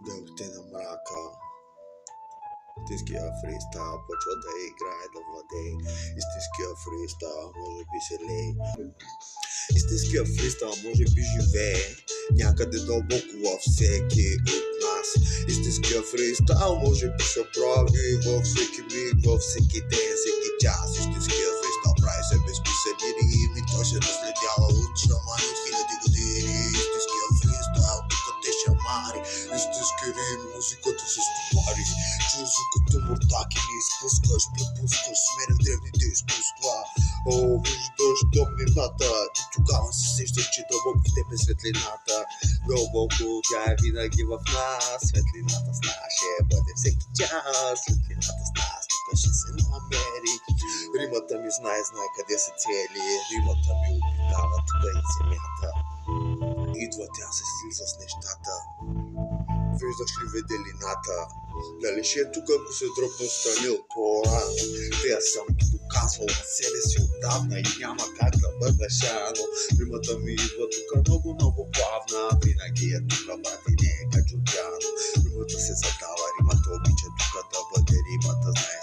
Делките на мрака. Истинския фристайл почва да играе, да владее. Истинския фристайл може би се лей. Истинския фристайл може би живее някъде дълбоко във всеки от нас. Истинския фристайл може би се прави във всеки миг, във всеки ден, всеки час. Истинския фристайл прави се безписани рими, той се наследява от шамани от хиляди години. Истинския фристайл тук те шамари, истински рими, музиката се стопари. Чуй звуката мортаки, не изпускаш, препускаш, сменя в древните изкуства. Виждаш тъмнината и тогава се сещаш, че дълбоко в теб е светлината. Дълбоко тя е винаги в нас. Светлината с нас ще бъде всеки час. Светлината с нас тук ще се намери. Римата ми знае къде се цели. Римата ми обитава тук и земята. Идва тя се слиза с нещата. Виждаш ли виделината? Дали ще е тук, ако се дръпна странил по-рано? Те съм доказвал на себе си отдавна и няма как да бъда шано. Римата ми идва тук много плавна. Винаги е тук, брати, не е качутяно. Римата се задава, римата обича тук да бъде. Римата знае